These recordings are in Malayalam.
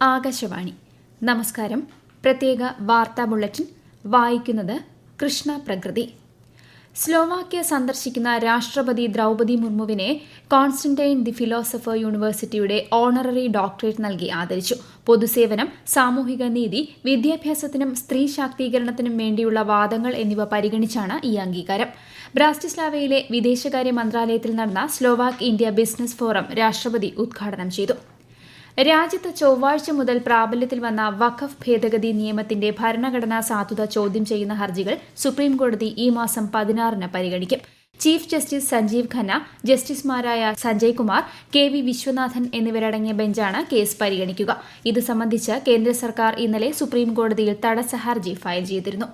ആകാശവാണി. നമസ്കാരം. പ്രത്യേക വാർത്താ ബുള്ളറ്റിൻ വായിക്കുന്നത് കൃഷ്ണ പ്രകൃതി. സ്ലോവാക്യ സന്ദർശിക്കുന്ന രാഷ്ട്രപതി ദ്രൗപദി മുർമുവിനെ കോൺസ്റ്റന്റൈൻ ദി ഫിലോസഫർ യൂണിവേഴ്സിറ്റിയുടെ ഓണററി ഡോക്ടറേറ്റ് നൽകി ആദരിച്ചു. പൊതുസേവനം, സാമൂഹിക നീതി, വിദ്യാഭ്യാസത്തിനും സ്ത്രീ ശാക്തീകരണത്തിനും വേണ്ടിയുള്ള വാദങ്ങൾ എന്നിവ പരിഗണിച്ചാണ് ഈ അംഗീകാരം. ബ്രാറ്റിസ്ലാവയിലെ വിദേശകാര്യ മന്ത്രാലയത്തിൽ നടന്ന സ്ലോവാക് ഇന്ത്യ ബിസിനസ് ഫോറം രാഷ്ട്രപതി ഉദ്ഘാടനം ചെയ്തു. രാജ്യത്ത് ചൊവ്വാഴ്ച മുതൽ പ്രാബല്യത്തിൽ വന്ന വഖഫ് ഭേദഗതി നിയമത്തിന്റെ ഭരണഘടനാ സാധുത ചോദ്യം ചെയ്യുന്ന ഹർജികൾ സുപ്രീംകോടതി ഈ മാസം 16-ന് പരിഗണിക്കും. ചീഫ് ജസ്റ്റിസ് സഞ്ജീവ് ഖന്ന, ജസ്റ്റിസുമാരായ സഞ്ജയ് കുമാർ, കെ.വി. വിശ്വനാഥൻ എന്നിവരടങ്ങിയ ബെഞ്ചാണ് കേസ് പരിഗണിക്കുക. ഇത് സംബന്ധിച്ച് കേന്ദ്ര സർക്കാർ ഇന്നലെ സുപ്രീംകോടതിയിൽ തടസ്സ ഹർജി ഫയൽ ചെയ്തിരുന്നു.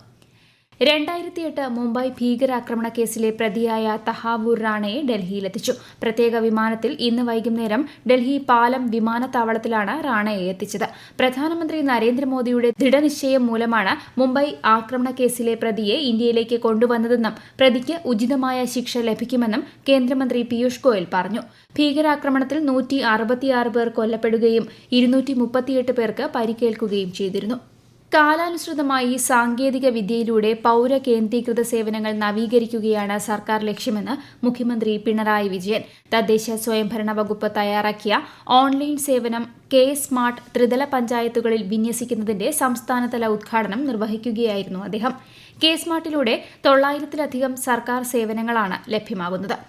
2008 മുംബൈ ഭീകരാക്രമണ കേസിലെ പ്രതിയായ തഹാവൂർ റാണയെ ഡൽഹിയിലെത്തിച്ചു. പ്രത്യേക വിമാനത്തിൽ ഇന്ന് വൈകുന്നേരം ഡൽഹി പാലം വിമാനത്താവളത്തിലാണ് റാണയെ എത്തിച്ചത്. പ്രധാനമന്ത്രി നരേന്ദ്രമോദിയുടെ ദൃഢനിശ്ചയം മൂലമാണ് മുംബൈ ആക്രമണ കേസിലെ പ്രതിയെ ഇന്ത്യയിലേക്ക് കൊണ്ടുവന്നതെന്നും പ്രതിക്ക് ഉചിതമായ ശിക്ഷ ലഭിക്കുമെന്നും കേന്ദ്രമന്ത്രി പീയൂഷ് ഗോയൽ പറഞ്ഞു. ഭീകരാക്രമണത്തിൽ 166 പേർ കൊല്ലപ്പെടുകയും 238 പേർക്ക് പരിക്കേൽക്കുകയും ചെയ്തിരുന്നു. കാലാനുസൃതമായി സാങ്കേതിക വിദ്യയിലൂടെ പൌര കേന്ദ്രീകൃത സേവനങ്ങൾ നവീകരിക്കുകയാണ് സർക്കാർ ലക്ഷ്യമെന്ന് മുഖ്യമന്ത്രി പിണറായി വിജയൻ. തദ്ദേശ സ്വയംഭരണ വകുപ്പ് തയ്യാറാക്കിയ ഓൺലൈൻ സേവനം കെ സ്മാർട്ട് ത്രിതല പഞ്ചായത്തുകളിൽ വിന്യസിക്കുന്നതിന്റെ സംസ്ഥാനതല ഉദ്ഘാടനം നിർവഹിക്കുകയായിരുന്നു അദ്ദേഹം. കെ സ്മാർട്ടിലൂടെ 900-ലധികം സർക്കാർ സേവനങ്ങളാണ് ലഭ്യമാകുന്നത്.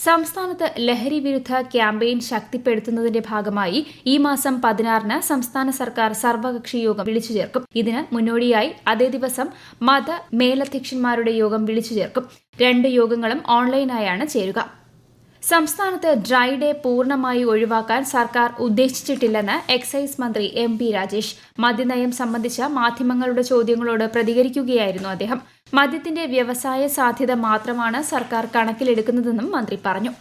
സംസ്ഥാനത്ത് ലഹരി വിരുദ്ധ ക്യാമ്പയിൻ ശക്തിപ്പെടുത്തുന്നതിന്റെ ഭാഗമായി ഈ മാസം 16-ന് സംസ്ഥാന സർക്കാർ സർവകക്ഷി യോഗം വിളിച്ചു ചേർക്കും. ഇതിന് മുന്നോടിയായി അതേ ദിവസം മത മേലധ്യക്ഷന്മാരുടെ യോഗം വിളിച്ചു ചേർക്കും. 2 യോഗങ്ങളും ഓൺലൈനായാണ് ചേരുക. സംസ്ഥാനത്ത് ഡ്രൈ ഡേ പൂർണ്ണമായി ഒഴിവാക്കാൻ സർക്കാർ ഉദ്ദേശിച്ചിട്ടില്ലെന്ന് എക്സൈസ് മന്ത്രി എം പി രാജേഷ്. മദ്യനയം സംബന്ധിച്ച മാധ്യമങ്ങളുടെ ചോദ്യങ്ങളോട് പ്രതികരിക്കുകയായിരുന്നു അദ്ദേഹം. മദ്യത്തിന്റെ വ്യവസായ സാധ്യത മാത്രമാണ് സർക്കാർ കണക്കിലെടുക്കുന്നതെന്നും മന്ത്രി പറഞ്ഞു.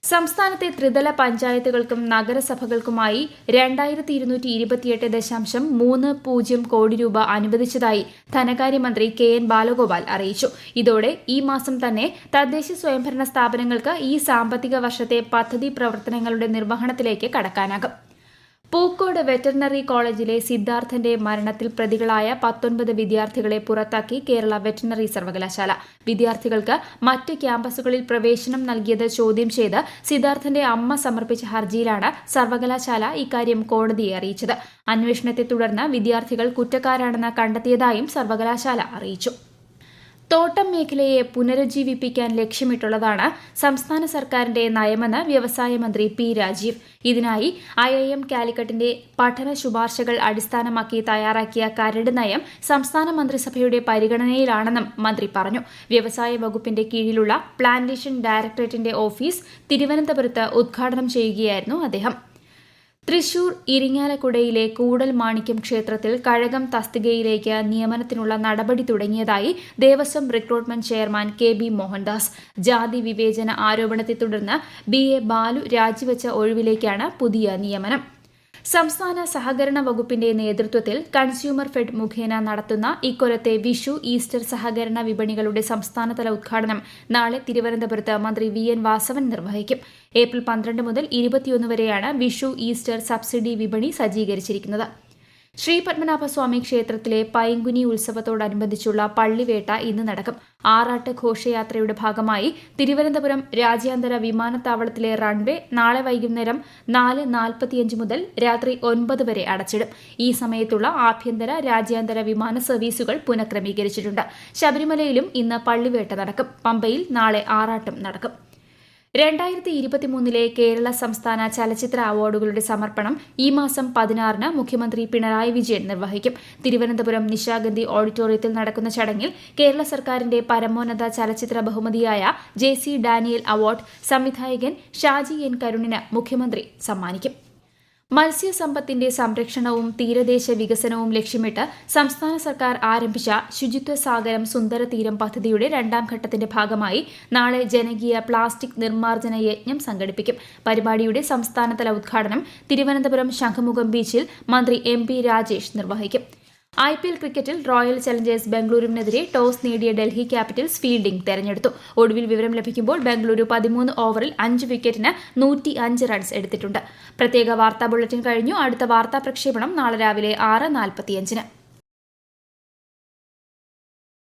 സംസ്ഥാനത്തെ ത്രിതല പഞ്ചായത്തുകൾക്കും നഗരസഭകൾക്കുമായി 2228.30 കോടി രൂപ അനുവദിച്ചതായി ധനകാര്യമന്ത്രി കെ.എൻ. ബാലഗോപാൽ അറിയിച്ചു. ഇതോടെ ഈ മാസം തന്നെ തദ്ദേശ സ്വയംഭരണ സ്ഥാപനങ്ങൾക്ക് ഈ സാമ്പത്തിക വർഷത്തെ പദ്ധതി പ്രവർത്തനങ്ങളുടെ നിർവഹണത്തിലേക്ക് കടക്കാനാകും. പൂക്കോട് വെറ്ററിനറി കോളേജിലെ സിദ്ധാർത്ഥന്റെ മരണത്തിൽ പ്രതികളായ 19 വിദ്യാർത്ഥികളെ പുറത്താക്കി കേരള വെറ്ററിനറി സർവകലാശാല. വിദ്യാർത്ഥികൾക്ക് മറ്റ് ക്യാമ്പസുകളിൽ പ്രവേശനം നൽകിയത് ചോദ്യം ചെയ്ത് സിദ്ധാർത്ഥന്റെ അമ്മ സമർപ്പിച്ച ഹർജിയിലാണ് സർവകലാശാല ഇക്കാര്യം കോടതിയെ അറിയിച്ചത്. അന്വേഷണത്തെ തുടർന്ന് വിദ്യാർത്ഥികൾ കുറ്റക്കാരാണെന്ന് കണ്ടെത്തിയതായും സർവകലാശാല അറിയിച്ചു. തോട്ടം മേഖലയെ പുനരുജ്ജീവിപ്പിക്കാൻ ലക്ഷ്യമിട്ടുള്ളതാണ് സംസ്ഥാന സർക്കാരിന്റെ നയമെന്ന് വ്യവസായ മന്ത്രി പി രാജീവ്. ഇതിനായി IIM കാലിക്കറ്റിന്റെ പഠന ശുപാർശകൾ അടിസ്ഥാനമാക്കി തയ്യാറാക്കിയ കരട് നയം സംസ്ഥാന മന്ത്രിസഭയുടെ പരിഗണനയിലാണെന്നും മന്ത്രി പറഞ്ഞു. വ്യവസായ വകുപ്പിന്റെ കീഴിലുള്ള പ്ലാന്റേഷൻ ഡയറക്ടറേറ്റിന്റെ ഓഫീസ് തിരുവനന്തപുരത്ത് ഉദ്ഘാടനം ചെയ്യുകയായിരുന്നു അദ്ദേഹം. തൃശൂർ ഇരിങ്ങാലക്കുടയിലെ കൂടൽ മാണിക്യം ക്ഷേത്രത്തിൽ കഴകം തസ്തികയിലേക്ക് നിയമനത്തിനുള്ള നടപടി തുടങ്ങിയതായി Devaswom recruitment chairman KB. Mohandas. ജാതി വിവേചന ആരോപണത്തെ തുടർന്ന് BA ബാലു രാജിവെച്ച ഒഴിവിലേക്കാണ് പുതിയ നിയമനം. സംസ്ഥാന സഹകരണ വകുപ്പിന്റെ നേതൃത്വത്തിൽ കൺസ്യൂമർ ഫെഡ് മുഖേന നടത്തുന്ന ഇക്കൊല്ലത്തെ വിഷു ഈസ്റ്റർ സഹകരണ വിപണികളുടെ സംസ്ഥാനതല ഉദ്ഘാടനം നാളെ തിരുവനന്തപുരത്ത് മന്ത്രി VN വാസവൻ നിർവഹിക്കും. ഏപ്രിൽ 12 മുതൽ 21 വരെയാണ് വിഷു ഈസ്റ്റർ സബ്സിഡി വിപണി സജ്ജീകരിച്ചിരിക്കുന്നത്. ശ്രീ പത്മനാഭസ്വാമി ക്ഷേത്രത്തിലെ പൈങ്കുനി ഉത്സവത്തോടനുബന്ധിച്ചുള്ള പള്ളിവേട്ട ഇന്ന് നടക്കും. ആറാട്ട് ഘോഷയാത്രയുടെ ഭാഗമായി തിരുവനന്തപുരം രാജ്യാന്തര വിമാനത്താവളത്തിലെ റൺവേ നാളെ വൈകുന്നേരം 4:45 മുതൽ രാത്രി 9 വരെ അടച്ചിടും. ഈ സമയത്തുള്ള ആഭ്യന്തര രാജ്യാന്തര വിമാന സർവീസുകൾ പുനഃക്രമീകരിച്ചിട്ടുണ്ട്. ശബരിമലയിലും ഇന്ന് പള്ളിവേട്ട നടക്കും. പമ്പയിൽ നാളെ ആറാട്ടും നടക്കും. 2023 കേരള സംസ്ഥാന ചലച്ചിത്ര അവാർഡുകളുടെ സമർപ്പണം ഈ മാസം 16-ന് മുഖ്യമന്ത്രി പിണറായി വിജയൻ നിർവഹിക്കും. തിരുവനന്തപുരം നിശാഗന്ധി ഓഡിറ്റോറിയത്തിൽ നടക്കുന്ന ചടങ്ങിൽ കേരള സർക്കാരിന്റെ പരമോന്നത ചലച്ചിത്ര ബഹുമതിയായ JC ഡാനിയൽ അവാർഡ് സംവിധായകൻ ഷാജി N. കരുണിന് മുഖ്യമന്ത്രി സമ്മാനിക്കും. മത്സ്യസമ്പത്തിന്റെ സംരക്ഷണവും തീരദേശ വികസനവും ലക്ഷ്യമിട്ട് സംസ്ഥാന സർക്കാർ ആരംഭിച്ച ശുചിത്വ സാഗരം സുന്ദര തീരം പദ്ധതിയുടെ 2ാം ഘട്ടത്തിന്റെ ഭാഗമായി നാളെ ജനകീയ പ്ലാസ്റ്റിക് നിർമ്മാർജ്ജന യജ്ഞം സംഘടിപ്പിക്കും. പരിപാടിയുടെ സംസ്ഥാനതല ഉദ്ഘാടനം തിരുവനന്തപുരം ശംഖുമുഖം ബീച്ചിൽ മന്ത്രി MP രാജേഷ് നിർവഹിക്കും. IPL ക്രിക്കറ്റിൽ റോയൽ ചലഞ്ചേഴ്സ് ബംഗളൂരുവിനെതിരെ ടോസ് നേടിയ ഡൽഹി ക്യാപിറ്റൽസ് ഫീൽഡിംഗ് തെരഞ്ഞെടുത്തു. ഒടുവിൽ വിവരം ലഭിക്കുമ്പോൾ ബംഗളൂരു 13 ഓവറിൽ 5 വിക്കറ്റിന് 105 റൺസ് എടുത്തിട്ടുണ്ട്. പ്രത്യേക വാർത്താ ബുള്ളറ്റിൻ കഴിഞ്ഞു. അടുത്ത വാർത്താ പ്രക്ഷേപണം നാളെ രാവിലെ 6:45.